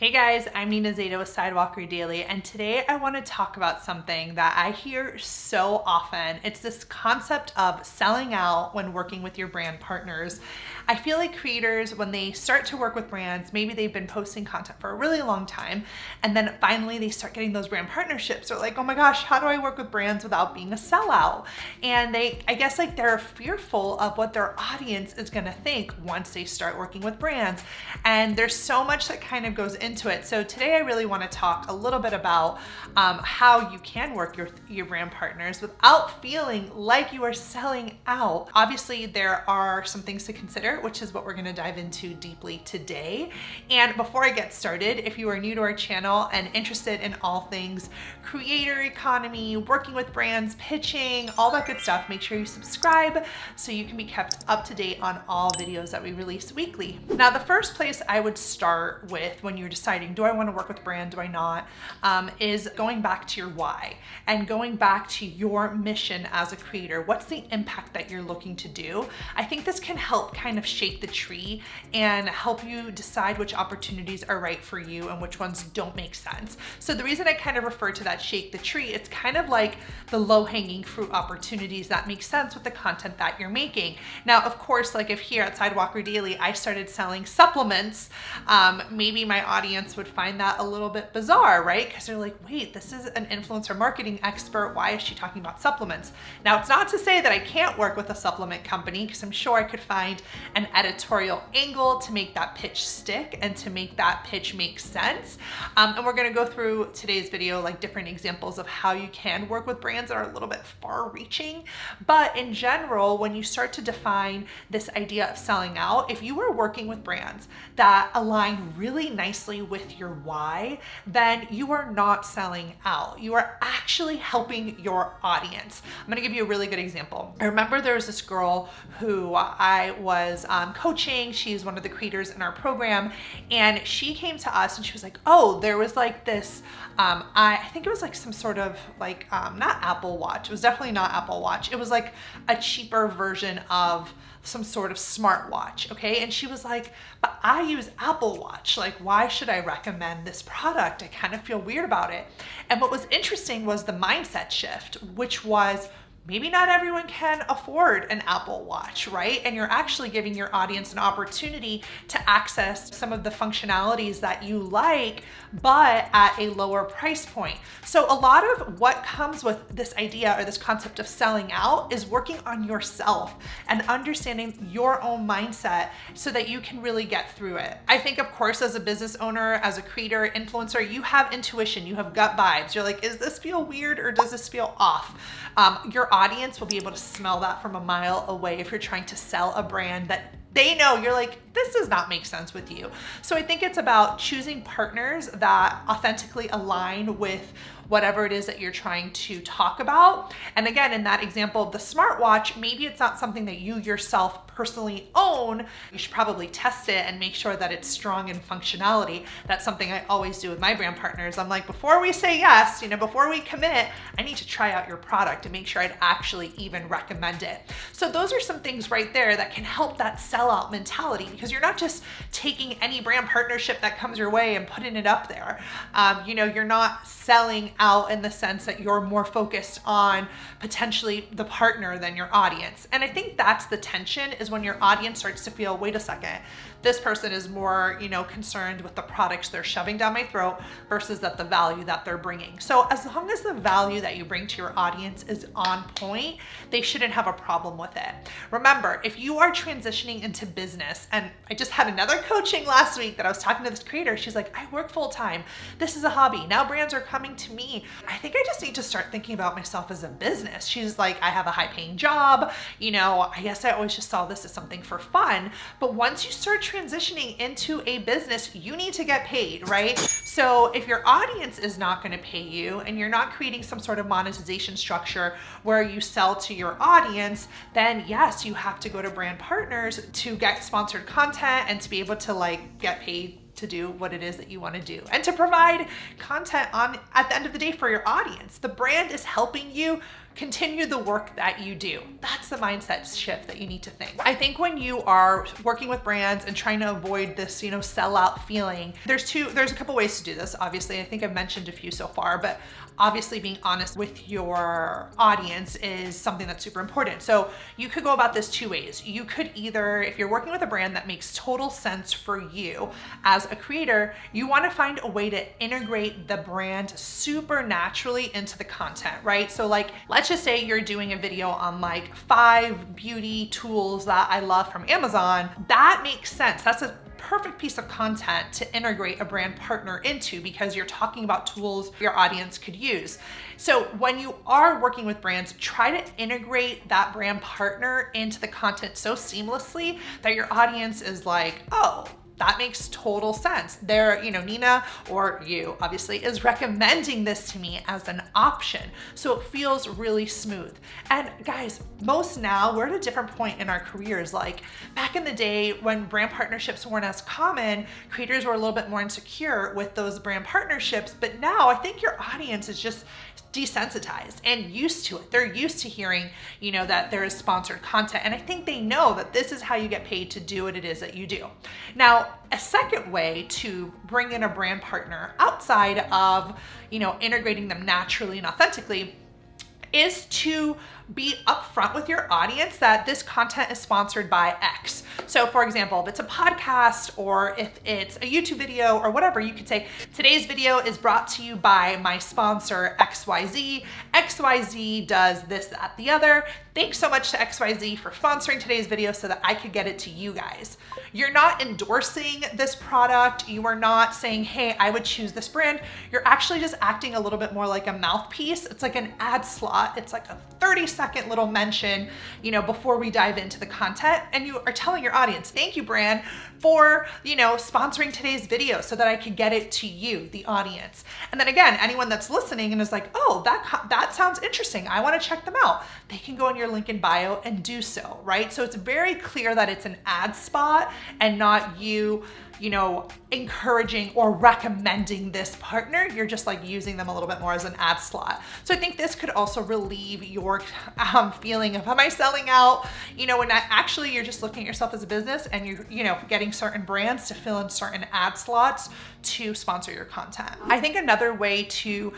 Hey guys, I'm Nina Zeta with Sidewalker Daily, and today I want to talk about something that I hear so often. It's this concept of selling out when working with your brand partners. I feel like creators, when they start to work with brands, maybe they've been posting content for a really long time, and then finally they start getting those brand partnerships. They're like, oh my gosh, how do I work with brands without being a sellout? And I guess they're fearful of what their audience is going to think once they start working with brands. And there's so much that kind of goes into it. So today I really want to talk a little bit about how you can work your brand partners without feeling like you are selling out. Obviously, there are some things to consider, which is what we're going to dive into deeply today. And before I get started, if you are new to our channel and interested in all things creator economy, working with brands, pitching, all that good stuff, make sure you subscribe so you can be kept up to date on all videos that we release weekly. Now, the first place I would start with when you're deciding, do I want to work with a brand, do I not, is going back to your why and going back to your mission as a creator. What's the impact that you're looking to do? I think this can help kind of shake the tree and help you decide which opportunities are right for you and which ones don't make sense. So the reason I kind of refer to that shake the tree, it's kind of like the low-hanging fruit opportunities that make sense with the content that you're making. Now, of course, like if here at Sidewalker Daily, I started selling supplements, maybe my audience would find that a little bit bizarre, right? Because they're like, wait, this is an influencer marketing expert. Why is she talking about supplements? Now, it's not to say that I can't work with a supplement company, because I'm sure I could find an editorial angle to make that pitch stick and to make that pitch make sense. And we're going to go through today's video, like different examples of how you can work with brands that are a little bit far reaching. But in general, when you start to define this idea of selling out, if you are working with brands that align really nicely with your why, then you are not selling out. You are actually helping your audience. I'm going to give you a really good example. I remember there was this girl who I was coaching. She's one of the creators in our program, and she came to us and she was like, oh, there was like this, I think it was like some sort of like, not Apple Watch. It was definitely not Apple Watch. It was like a cheaper version of some sort of smartwatch, okay? And she was like, but I use Apple Watch. Like, why should I recommend this product? I kind of feel weird about it. And what was interesting was the mindset shift, which was, maybe not everyone can afford an Apple Watch, right? And you're actually giving your audience an opportunity to access some of the functionalities that you like, but at a lower price point. So a lot of what comes with this idea or this concept of selling out is working on yourself and understanding your own mindset so that you can really get through it. I think, of course, as a business owner, as a creator, influencer, you have intuition, you have gut vibes. You're like, is this feel weird or does this feel off? Your audience will be able to smell that from a mile away if you're trying to sell a brand that they know you're like, this does not make sense with you. So I think it's about choosing partners that authentically align with whatever it is that you're trying to talk about. And again, in that example of the smartwatch, maybe it's not something that you yourself personally own. You should probably test it and make sure that it's strong in functionality. That's something I always do with my brand partners. I'm like, before we say yes, before we commit, I need to try out your product and make sure I'd actually even recommend it. So those are some things right there that can help that sellout mentality, because you're not just taking any brand partnership that comes your way and putting it up there. You're not selling out in the sense that you're more focused on potentially the partner than your audience. And I think that's the tension, is when your audience starts to feel, wait a second, this person is more, concerned with the products they're shoving down my throat versus that the value that they're bringing. So as long as the value that you bring to your audience is on point, they shouldn't have a problem with it. Remember, if you are transitioning into business, and I just had another coaching last week that I was talking to this creator, she's like, I work full time. This is a hobby. Now brands are coming to me. I think I just need to start thinking about myself as a business. She's like, I have a high paying job. I guess I always just saw this as something for fun. But once you start transitioning into a business, you need to get paid, right? So if your audience is not going to pay you and you're not creating some sort of monetization structure where you sell to your audience, then yes, you have to go to brand partners to get sponsored content and to be able to get paid to do what it is that you want to do and to provide content at the end of the day for your audience. The brand is helping you continue the work that you do. That's the mindset shift that you need to think. I think when you are working with brands and trying to avoid this, sellout feeling, there's a couple ways to do this. Obviously, I think I've mentioned a few so far, but obviously being honest with your audience is something that's super important. So you could go about this two ways. You could either, if you're working with a brand that makes total sense for you as a creator, you want to find a way to integrate the brand super naturally into the content, right? So like, let's just say you're doing a video on like 5 beauty tools that I love from Amazon. That makes sense. That's a perfect piece of content to integrate a brand partner into because you're talking about tools your audience could use. So when you are working with brands, try to integrate that brand partner into the content so seamlessly that your audience is like, oh, that makes total sense. Nina, or you obviously, is recommending this to me as an option. So it feels really smooth. And guys, most now we're at a different point in our careers. Like back in the day when brand partnerships weren't as common, creators were a little bit more insecure with those brand partnerships. But now I think your audience is just desensitized and used to it. They're used to hearing, that there is sponsored content. And I think they know that this is how you get paid to do what it is that you do. Now, a second way to bring in a brand partner outside of, integrating them naturally and authentically is to be upfront with your audience that this content is sponsored by X. So for example, if it's a podcast or if it's a YouTube video or whatever, you could say, today's video is brought to you by my sponsor XYZ. XYZ does this, that, the other. Thanks so much to XYZ for sponsoring today's video so that I could get it to you guys. You're not endorsing this product. You are not saying, hey, I would choose this brand. You're actually just acting a little bit more like a mouthpiece. It's like an ad slot. It's like a 30-second little mention, before we dive into the content. And you are telling your audience, thank you, brand, for, sponsoring today's video so that I could get it to you, the audience. And then again, anyone that's listening and is like, oh, that sounds interesting. I want to check them out. They can go in your link in bio and do so, right? So it's very clear that it's an ad spot and not you, encouraging or recommending this partner. You're just like using them a little bit more as an ad slot. So I think this could also relieve your feeling of, am I selling out? When actually you're just looking at yourself as a business and you're, getting certain brands to fill in certain ad slots to sponsor your content. I think another way to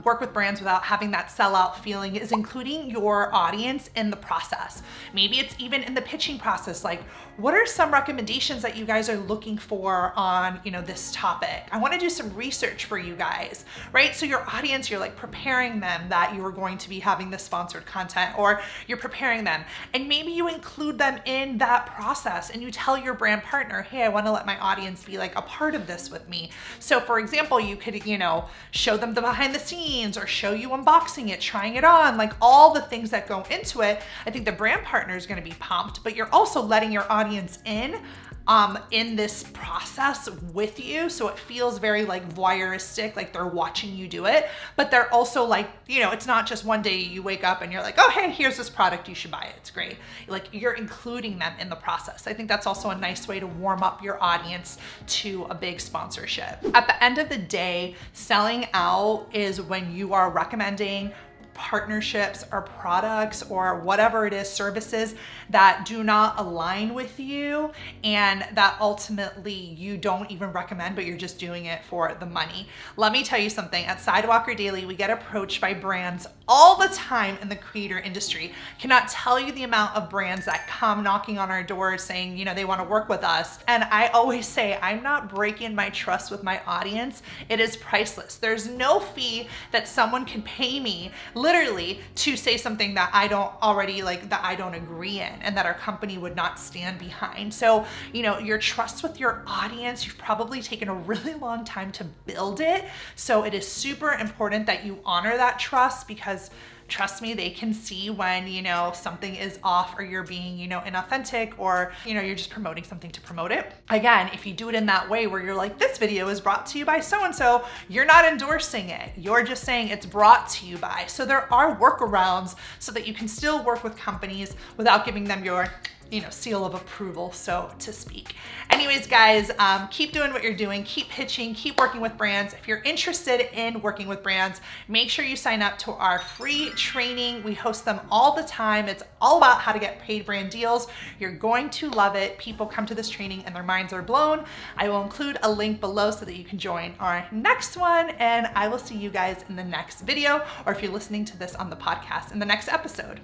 work with brands without having that sellout feeling is including your audience in the process. Maybe it's even in the pitching process. Like, what are some recommendations that you guys are looking for on, this topic? I want to do some research for you guys, right? So your audience, you're like preparing them that you are going to be having this sponsored content, or you're preparing them. And maybe you include them in that process and you tell your brand partner, hey, I want to let my audience be like a part of this with me. So for example, you could, show them the behind the scenes or show you unboxing it, trying it on, like all the things that go into it. I think the brand partner is going to be pumped, but you're also letting your audience in this process with you. So it feels very like voyeuristic, like they're watching you do it, but they're also like, it's not just one day you wake up and you're like, oh, hey, here's this product, you should buy it. It's great. Like you're including them in the process. I think that's also a nice way to warm up your audience to a big sponsorship. At the end of the day, selling out is when you are recommending partnerships or products or whatever it is, services that do not align with you and that ultimately you don't even recommend, but you're just doing it for the money. Let me tell you something. At Sidewalker Daily, we get approached by brands all the time in the creator industry. Cannot tell you the amount of brands that come knocking on our doors saying, they want to work with us. And I always say, I'm not breaking my trust with my audience. It is priceless. There's no fee that someone can pay me literally to say something that I don't already like, that I don't agree in and that our company would not stand behind. So, your trust with your audience, you've probably taken a really long time to build it. So it is super important that you honor that trust, because trust me, they can see when, something is off or you're being, inauthentic, or, you're just promoting something to promote it. Again, if you do it in that way where you're like, this video is brought to you by so-and-so, you're not endorsing it. You're just saying it's brought to you by. So there are workarounds so that you can still work with companies without giving them your seal of approval, so to speak. Anyways, guys, keep doing what you're doing, keep pitching, keep working with brands. If you're interested in working with brands, make sure you sign up to our free training. We host them all the time. It's all about how to get paid brand deals. You're going to love it. People come to this training and their minds are blown. I will include a link below so that you can join our next one, and I will see you guys in the next video, or if you're listening to this on the podcast, in the next episode.